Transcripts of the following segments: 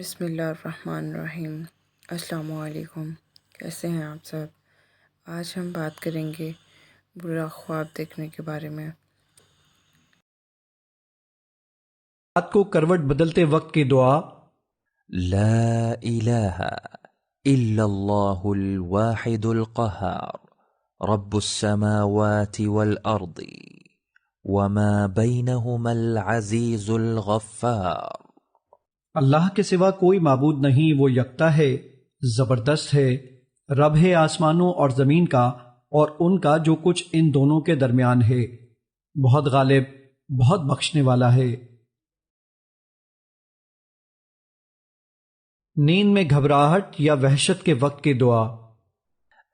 بسم اللہ الرحمن الرحیم۔ السلام علیکم، کیسے ہیں آپ سب؟ آج ہم بات کریں گے برا خواب دیکھنے کے بارے میں۔ رات کو کروٹ بدلتے وقت کی دعا: لا إله إلا الله الواحد القهار رب السماوات والأرض وما بينهما العزيز الغفار۔ اللہ کے سوا کوئی معبود نہیں، وہ یکتا ہے، زبردست ہے، رب ہے آسمانوں اور زمین کا اور ان کا جو کچھ ان دونوں کے درمیان ہے، بہت غالب، بہت بخشنے والا ہے۔ نیند میں گھبراہٹ یا وحشت کے وقت کی دعا: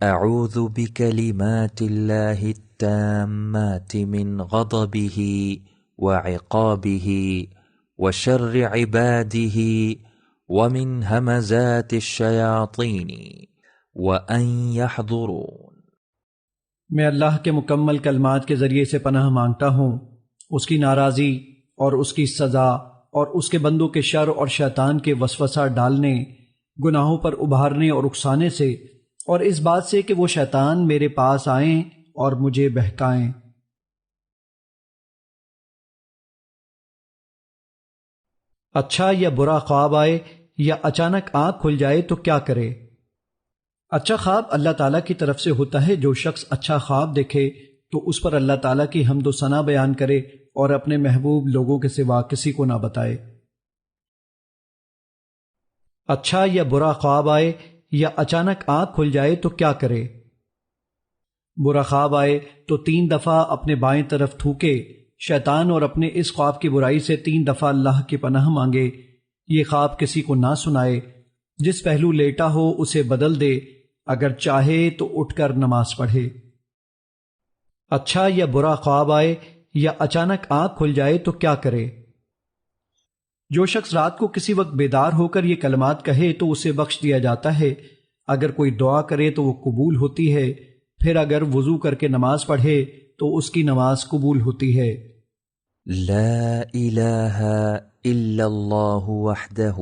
أعوذ بكلمات الله التامات من غضبه وعقابه وشر عباده ومن همزات الشياطين وأن يحضرون۔ میں اللہ کے مکمل کلمات کے ذریعے سے پناہ مانگتا ہوں، اس کی ناراضی اور اس کی سزا اور اس کے بندوں کے شر اور شیطان کے وسوسہ ڈالنے، گناہوں پر ابھارنے اور اکسانے سے، اور اس بات سے کہ وہ شیطان میرے پاس آئیں اور مجھے بہکائیں۔ اچھا یا برا خواب آئے یا اچانک آنکھ کھل جائے تو کیا کرے؟ اچھا خواب اللہ تعالیٰ کی طرف سے ہوتا ہے۔ جو شخص اچھا خواب دیکھے تو اس پر اللہ تعالیٰ کی حمد و ثنا بیان کرے اور اپنے محبوب لوگوں کے سوا کسی کو نہ بتائے۔ اچھا یا برا خواب آئے یا اچانک آنکھ کھل جائے تو کیا کرے؟ برا خواب آئے تو 3 دفعہ اپنے بائیں طرف تھوکے، شیطان اور اپنے اس خواب کی برائی سے 3 دفعہ اللہ کی پناہ مانگے۔ یہ خواب کسی کو نہ سنائے، جس پہلو لیٹا ہو اسے بدل دے، اگر چاہے تو اٹھ کر نماز پڑھے۔ اچھا یا برا خواب آئے یا اچانک آنکھ کھل جائے تو کیا کرے؟ جو شخص رات کو کسی وقت بیدار ہو کر یہ کلمات کہے تو اسے بخش دیا جاتا ہے، اگر کوئی دعا کرے تو وہ قبول ہوتی ہے، پھر اگر وضو کر کے نماز پڑھے تو اس کی نماز قبول ہوتی ہے۔ لا إله إلا الله وحده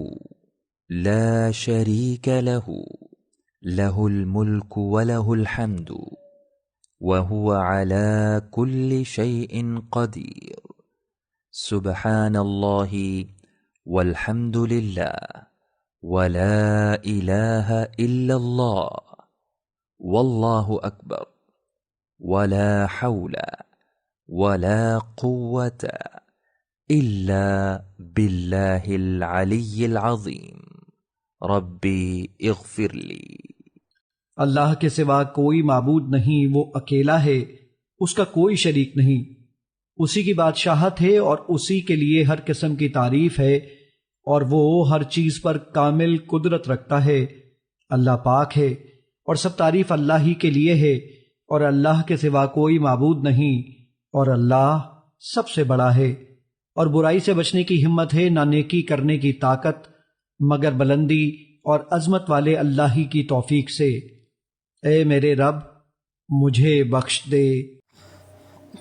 لا شريك له له الملك وله الحمد وهو على كل شيء قدير سبحان الله والحمد لله ولا إله إلا الله والله أكبر ولا حول ولا قوة إلا بالله العلي العظيم ربي اغفر لي۔ اللہ کے سوا کوئی معبود نہیں، وہ اکیلا ہے، اس کا کوئی شریک نہیں، اسی کی بادشاہت ہے اور اسی کے لیے ہر قسم کی تعریف ہے، اور وہ ہر چیز پر کامل قدرت رکھتا ہے۔ اللہ پاک ہے اور سب تعریف اللہ ہی کے لیے ہے، اور اللہ کے سوا کوئی معبود نہیں، اور اللہ سب سے بڑا ہے۔ اور برائی سے بچنے کی ہمت ہے، نہ نیکی کرنے کی طاقت، مگر بلندی اور عظمت والے اللہ ہی کی توفیق سے۔ اے میرے رب، مجھے بخش دے۔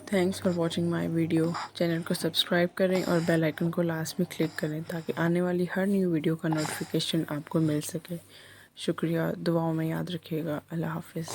Thanks for watching my video. Channel کو سبسکرائب کریں اور بیل آئیکن کو لاسٹ میں کلک کریں تاکہ آنے والی ہر نیو ویڈیو کا نوٹیفیکیشن آپ کو مل سکے۔ شکریہ، دعاؤں میں یاد رکھیے گا۔ اللہ حافظ۔